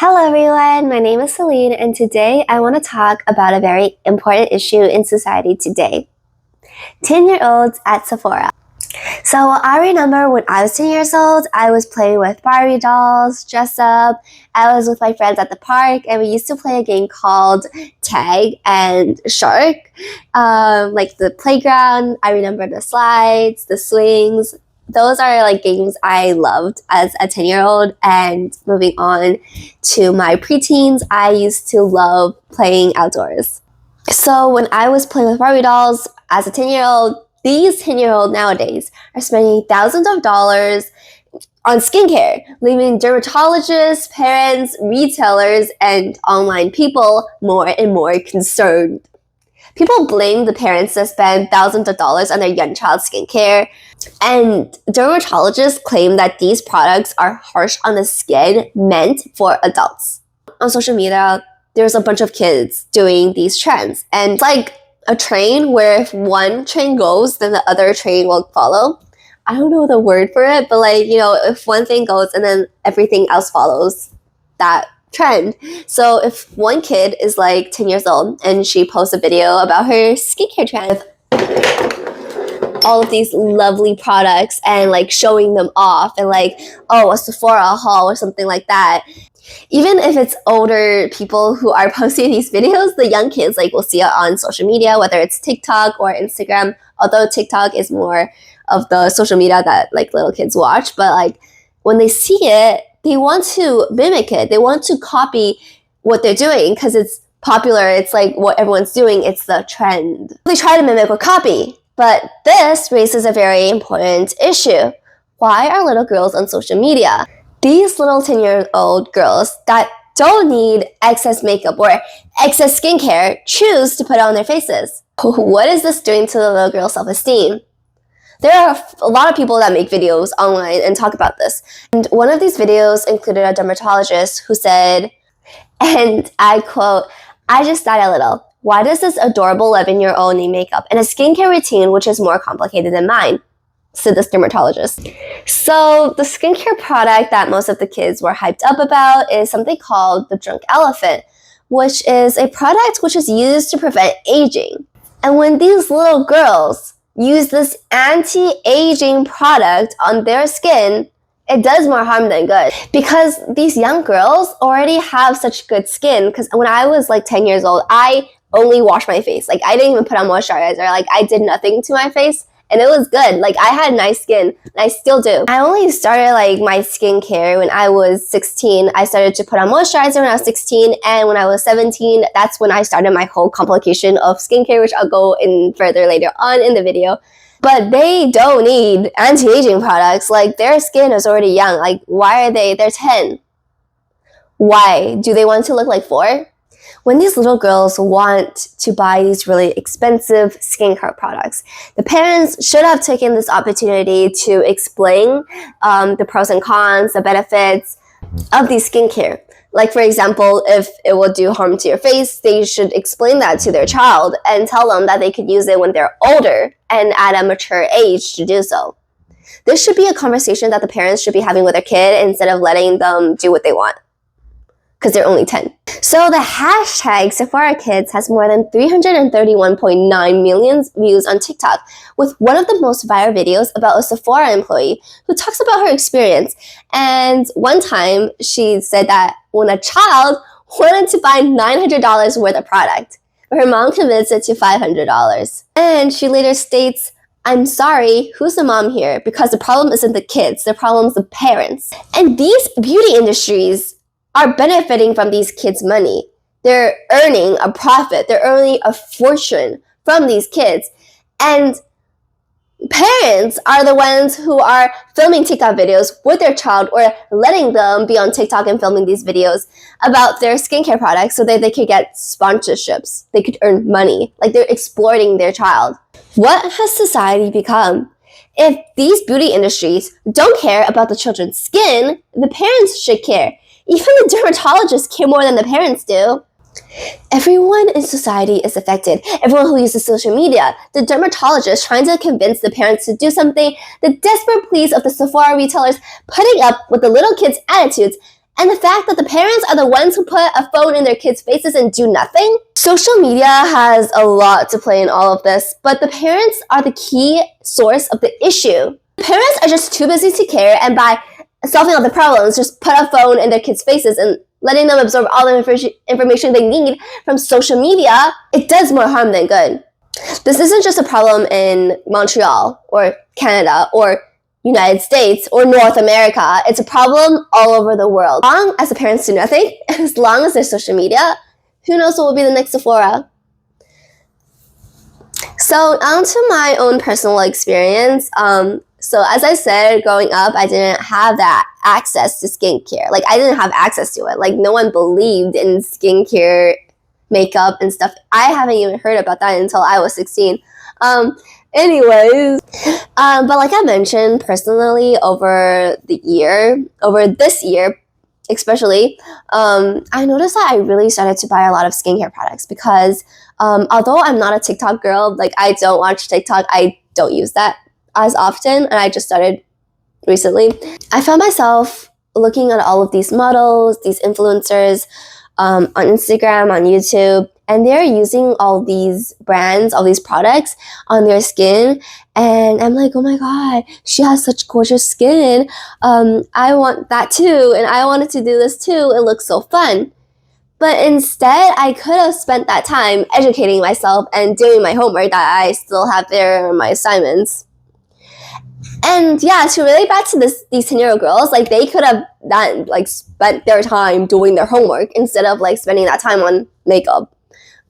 Hello everyone, my name is Celine and today I want to talk about a very important issue in society today. 10-year-olds at Sephora. So I remember when I was 10 years old, I was playing with Barbie dolls, dress up. I was with my friends at the park and we used to play a game called Tag and Shark. Like the playground, I remember the slides, the swings. Those are like games I loved as a 10-year-old. And moving on to my preteens, I used to love playing outdoors. So when I was playing with Barbie dolls as a 10-year-old, these 10-year-olds nowadays are spending thousands of dollars on skincare, leaving dermatologists, parents, retailers, and online people more and more concerned. People blame the parents that spend thousands of dollars on their young child's skincare, and dermatologists claim that these products are harsh on the skin meant for adults. On social media, there's a bunch of kids doing these trends, and it's like a train where if one train goes, then the other train will follow. I don't know the word for it, but if one thing goes and then everything else follows that trend. So if one kid is like 10 years old and she posts a video about her skincare trend with all of these lovely products and like showing them off and like, oh, a Sephora haul or something like that. Even if it's older people who are posting these videos, the young kids will see it on social media, whether it's TikTok or Instagram, although TikTok is more of the social media that little kids watch. But when they see it, they want to mimic it. They want to copy what they're doing because it's popular. It's like what everyone's doing. It's the trend. They try to mimic or copy. But this raises a very important issue. Why are little girls on social media? These little 10-year-old girls that don't need excess makeup or excess skincare choose to put on their faces. What is this doing to the little girl's self-esteem? There are a lot of people that make videos online and talk about this. And one of these videos included a dermatologist who said, and I quote, "I just died a little. Why does this adorable 11-year-old need makeup and a skincare routine which is more complicated than mine?" said this dermatologist. So the skincare product that most of the kids were hyped up about is something called the Drunk Elephant, which is a product which is used to prevent aging. And when these little girls use this anti-aging product on their skin, it does more harm than good. Because these young girls already have such good skin. Because when I was 10 years old, I only washed my face. I didn't even put on moisturizer. I did nothing to my face. And it was good. I had nice skin, and I still do. I only started my skincare when I was 16. I started to put on moisturizer when I was 16, and when I was 17, that's when I started my whole complication of skincare, which I'll go in further later on in the video. But they don't need anti-aging products. Their skin is already young. Why are they're 10? Why? Do they want to look like 4? When these little girls want to buy these really expensive skincare products, the parents should have taken this opportunity to explain the pros and cons, the benefits of these skincare. For example, if it will do harm to your face, they should explain that to their child and tell them that they could use it when they're older and at a mature age to do so. This should be a conversation that the parents should be having with their kid instead of letting them do what they want, because they're only 10. So the hashtag Sephora Kids has more than 331.9 million views on TikTok, with one of the most viral videos about a Sephora employee who talks about her experience. And one time she said that when a child wanted to buy $900 worth of product, but her mom convinced it to $500. And she later states, "I'm sorry, who's the mom here? Because the problem isn't the kids, the problem is the parents." And these beauty industries are benefiting from these kids' money. They're earning a profit. They're earning a fortune from these kids. And parents are the ones who are filming TikTok videos with their child or letting them be on TikTok and filming these videos about their skincare products so that they could get sponsorships. They could earn money. They're exploiting their child. What has society become? If these beauty industries don't care about the children's skin, the parents should care. Even the dermatologists care more than the parents do. Everyone in society is affected. Everyone who uses social media, the dermatologist trying to convince the parents to do something, the desperate pleas of the Sephora retailers putting up with the little kids' attitudes, And the fact that the parents are the ones who put a phone in their kids' faces and do nothing. Social media has a lot to play in all of this, but the parents are the key source of the issue. Parents are just too busy to care, and by solving all the problems, just put a phone in their kids' faces and letting them absorb all the information they need from social media, it does more harm than good. This isn't just a problem in Montreal or Canada or United States or North America. It's a problem all over the world. As long as the parents do nothing, as long as there's social media, who knows what will be the next Sephora. So on to my own personal experience. So as I said, growing up, I didn't have that access to skincare. Like, I didn't have access to it. Like, no one believed in skincare, makeup, and stuff. I haven't even heard about that until I was 16. Anyways, but like I mentioned, personally, over this year, especially, I noticed that I really started to buy a lot of skincare products because although I'm not a TikTok girl, like, I don't watch TikTok, I don't use that as often, and I just started recently. I found myself looking at all of these models, these influencers on Instagram, on YouTube, and they're using all these brands, all these products on their skin, and I'm like, oh my god, she has such gorgeous skin. I want that too, and I wanted to do this too. It looks so fun. But instead, I could have spent that time educating myself and doing my homework that I still have there in my assignments. And yeah, to relate back to these 10-year-old girls, like, they could have spent their time doing their homework instead of like spending that time on makeup.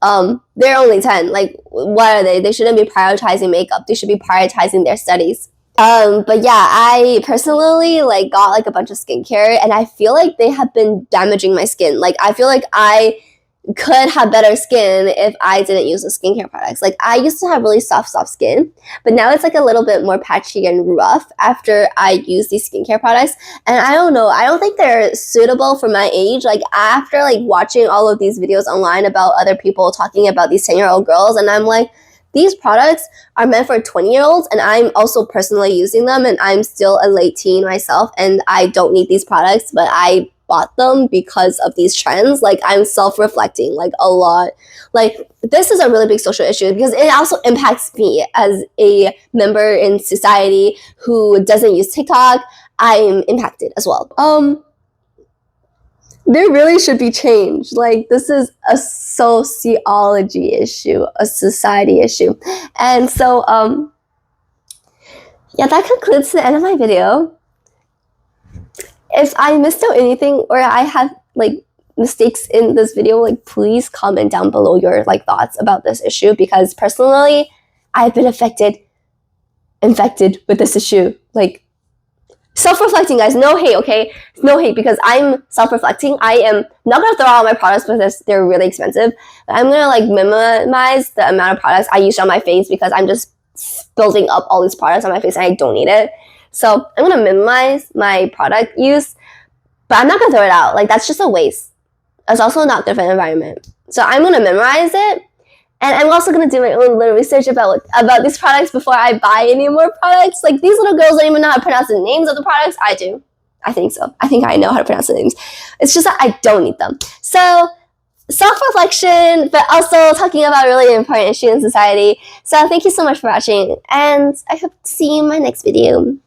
They're only 10. Like, what are they? They shouldn't be prioritizing makeup. They should be prioritizing their studies. But yeah, I personally like got like a bunch of skincare, and I feel like they have been damaging my skin. Like, I feel like I could have better skin if I didn't use the skincare products. Like, I used to have really soft skin, but now it's like a little bit more patchy and rough after I use these skincare products. And I don't know, I don't think they're suitable for my age. Like, after like watching all of these videos online about other people talking about these 10-year-old girls, and I'm like, these products are meant for 20-year-olds, and I'm also personally using them, and I'm still a late teen myself, and I don't need these products, but I bought them because of these trends. Like, I'm self-reflecting like a lot. Like, this is a really big social issue because it also impacts me as a member in society who doesn't use TikTok. I'm impacted as well. There really should be change. Like, this is a sociology issue, a society issue. And so yeah, that concludes the end of my video. If I missed out anything or I have like mistakes in this video, like, please comment down below your like thoughts about this issue, because personally I've been infected with this issue. Like, self-reflecting, guys, no hate, okay? No hate, because I'm self-reflecting. I am not gonna throw out my products because they're really expensive. I'm gonna like minimize the amount of products I use on my face because I'm just building up all these products on my face and I don't need it. So I'm gonna minimize my product use, but I'm not gonna throw it out. Like, that's just a waste. It's also not good for the environment. So I'm gonna memorize it, and I'm also gonna do my own little research about these products before I buy any more products. Like, these little girls don't even know how to pronounce the names of the products. I do. I think so. I think I know how to pronounce the names. It's just that I don't need them. So, self-reflection, but also talking about a really important issue in society. So thank you so much for watching, and I hope to see you in my next video.